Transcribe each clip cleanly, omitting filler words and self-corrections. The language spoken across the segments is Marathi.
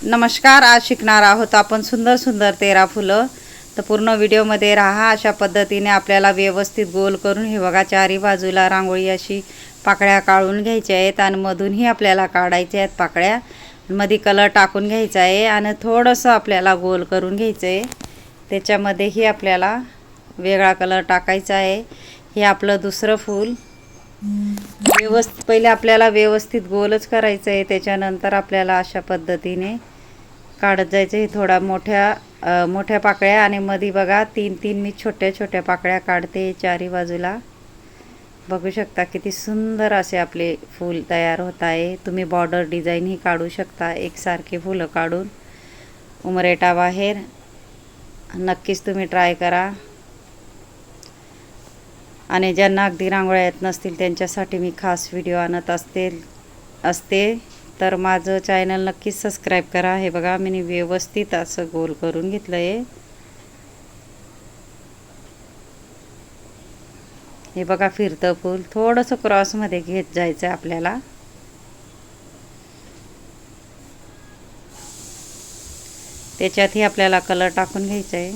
नमस्कार. आज शिकणार आहोत आपण सुंदर सुंदर 13 फुलं. तर पूर्ण व्हिडिओमध्ये राहा. अशा पद्धतीने आपल्याला व्यवस्थित गोल करून हे बघा चारी बाजूला रांगोळी अशी पाकळ्या काढून घ्यायच्या आहेत आणि मधूनही आपल्याला काढायच्या आहेत पाकळ्या. मध्ये कलर टाकून घ्यायचा आहे आणि थोडंसं आपल्याला गोल करून घ्यायचं आहे. त्याच्यामध्येही आपल्याला वेगळा कलर टाकायचा आहे. हे आपलं दुसरं फूल. पहिले आपल्याला व्यवस्थित गोलच करायचं आहे. त्याच्यानंतर आपल्याला अशा पद्धतीने काढत जायचं. हे थोडा मोठ्या पाकळ्या आणि मध्ये बघा तीन तीन मी छोट्या छोट्या पाकळ्या काढते चारी बाजूला. बघू शकता किती सुंदर असे आपले फूल तयार होत आहे. तुम्ही बॉर्डर डिझाईनही काढू शकता एकसारखे फुलं काढून उमरेटा बाहेर. नक्कीच तुम्ही ट्राय करा. आणि ज्यांना अगदी रांगोळ्या येत नसतील त्यांच्यासाठी मी खास व्हिडिओ आणत असते. तर माझं चॅनल नक्कीच सबस्क्राईब करा. हे बघा मी व्यवस्थित असं गोल करून घेतलं आहे. हे बघा फिरतं फूल थोडंसं क्रॉसमध्ये घेत जायचं आहे आपल्याला. त्याच्यातही आपल्याला कलर टाकून घ्यायचा आहे.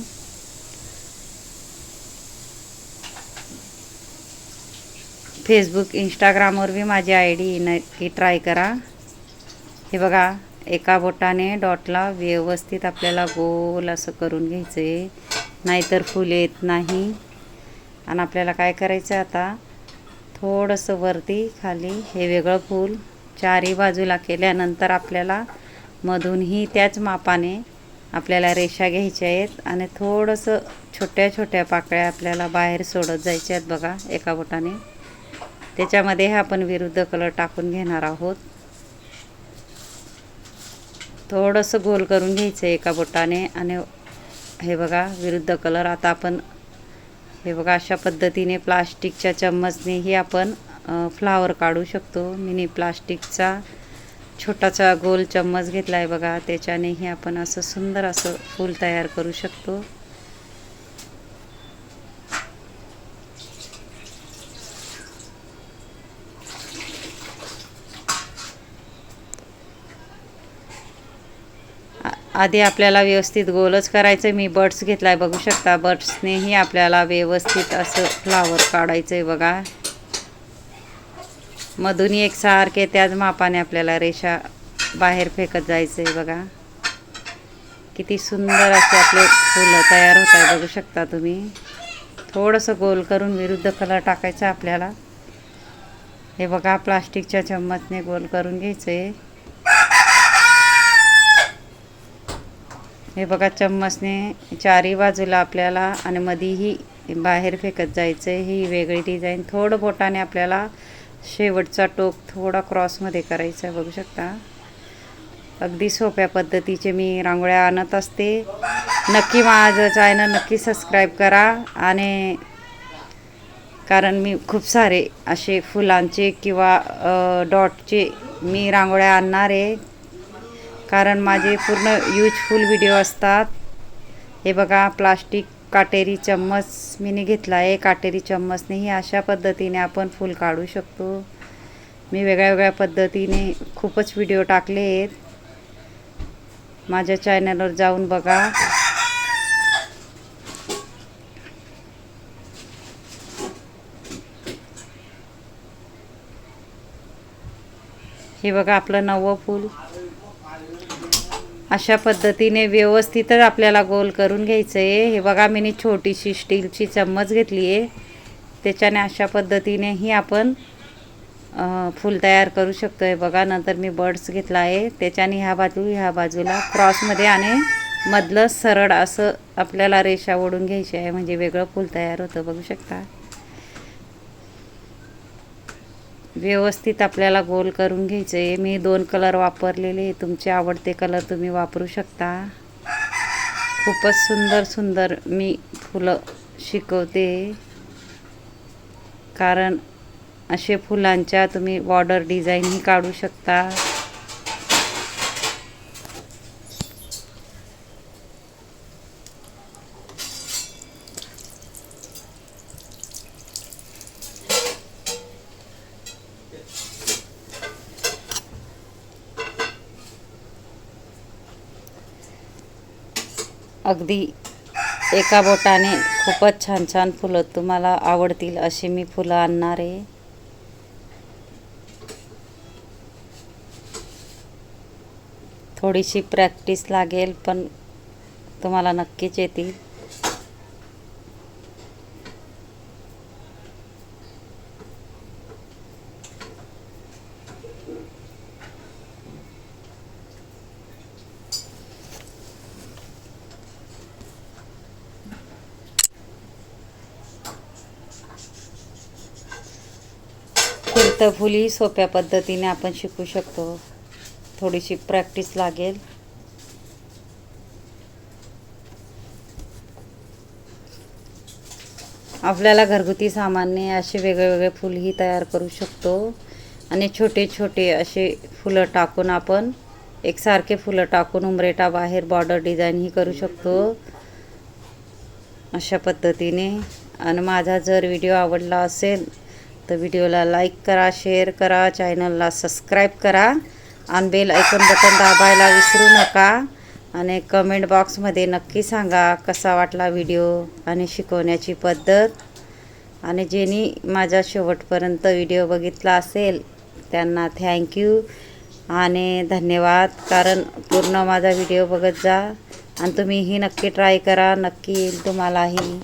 फेसबुक इंस्टाग्रामवर बी माझी ID नक्की ट्राय करा. हे बघा एका बोटाने डॉटला व्यवस्थित आपल्याला गोल असं करून घ्यायचं आहे, नाहीतर फूल येत नाही. आणि आपल्याला काय करायचं आता थोडंसं वरती खाली हे वेगळं फूल चारी बाजूला केल्यानंतर आपल्याला मधूनही त्याच मापाने आपल्याला रेषा घ्यायच्या आहेत आणि थोडंसं छोट्या छोट्या पाकळ्या आपल्याला बाहेर सोडत जायच्या आहेत बघा एका बोटाने. त्याच्यामध्ये आपण विरुद्ध कलर टाकून घेणार आहोत. थोडंसं गोल करून घ्यायचं एका बोटाने आणि हे बघा विरुद्ध कलर. आता आपण हे बघा अशा पद्धतीने प्लास्टिकच्या चम्मचनेही आपण फ्लावर काढू शकतो. मिनी प्लास्टिकचा छोटासा गोल चम्मच घेतला आहे बघा. त्याच्यानेही आपण असं सुंदर असं फूल तयार करू शकतो. आधी आपल्याला व्यवस्थित गोलच करायचं. मी बर्ड्स घेतला आहे बघू शकता. बर्ड्सनेही आपल्याला व्यवस्थित असं फ्लावर काढायचं आहे बघा. मधूनही एकसारखे त्याच मापाने आपल्याला रेषा बाहेर फेकत जायचं आहे बघा. किती सुंदर असे आपले फुलं तयार होत आहे बघू शकता तुम्ही. थोडंसं गोल करून विरुद्ध कलर टाकायचा आपल्याला. हे बघा प्लास्टिकच्या चम्मचने गोल करून घ्यायचं आहे. हे बघा चम्मचने चारी बाजूला आपल्याला आणि मधीही बाहेर फेकत जायचं आहे. ही वेगळी डिझाईन. थोडं बोटाने आपल्याला शेवटचा टोक थोडा क्रॉसमध्ये करायचा आहे बघू शकता. अगदी सोप्या पद्धतीचे मी रांगोळ्या आणत असते. नक्की माझं चॅनल नक्की सबस्क्राईब करा. आणि कारण मी खूप सारे असे फुलांचे किंवा डॉटचे मी रांगोळ्या आणणार आहे. कारण माझे पूर्ण यूजफुल व्हिडिओ असतात. हे बघा प्लास्टिक काटेरी चम्मच मी घेतला आहे. काटेरी चम्मचनेही अशा पद्धतीने आपण फूल काढू शकतो. मी वेगळ्या पद्धतीने खूपच व्हिडिओ टाकले आहेत. माझ्या चॅनलवर जाऊन बघा. हे बघा आपलं 9वं फूल. अशा पद्धतीने व्यवस्थितच आपल्याला गोल करून घ्यायचं आहे. हे बघा मी छोटीशी स्टीलची चम्मच घेतली आहे. त्याच्याने अशा पद्धतीनेही आपण फूल तयार करू शकतो. आहे बघा. नंतर मी बर्ड्स घेतला आहे. त्याच्याने ह्या बाजूला क्रॉसमध्ये आणि मधलं सरळ असं आपल्याला रेषा ओढून घ्यायची आहे. म्हणजे वेगळं फूल तयार होतं बघू शकता. व्यवस्थित आपल्याला गोल करून घ्यायचं आहे. मी 2 कलर वापरलेले. तुमचे आवडते कलर तुम्ही वापरू शकता. खूपच सुंदर सुंदर मी फुलं शिकवते. कारण असे फुलांच्या तुम्ही बॉर्डर डिझाईनही काढू शकता. अगदी एका बोटाने खूपच छान छान फुलं तुम्हाला आवडतील अशी मी फुलं आणणार आहे. थोडीशी प्रॅक्टिस लागेल पण तुम्हाला नक्कीच येतील. फुली सोप्या पद्धतीने आपण शिकू शकतो. थोडीशी प्रॅक्टिस लागेल. आपल्याला घरगुती सामान्य असे वेगवेगळे फुलही तयार करू शकतो आणि छोटे छोटे असे फुलं टाकून आपण एकसारखे फुलं टाकून उंबरेटा बाहेर बॉर्डर डिझाईनही करू शकतो अशा पद्धतीने. आणि माझा जर व्हिडिओ आवडला असेल तर व्हिडिओला लाईक करा, शेअर करा, चॅनलला सबस्क्राईब करा आणि बेल आयकॉन बटन दाबायला विसरू नका. आणि कमेंट बॉक्समध्ये नक्की सांगा कसा वाटला व्हिडिओ आणि शिकवण्याची पद्धत. आणि ज्यांनी माझा शेवटपर्यंत व्हिडिओ बघितला असेल त्यांना थँक्यू आणि धन्यवाद. कारण पूर्ण माझा व्हिडिओ बघत जा आणि तुम्हीही नक्की ट्राय करा, नक्की येईल तुम्हालाही.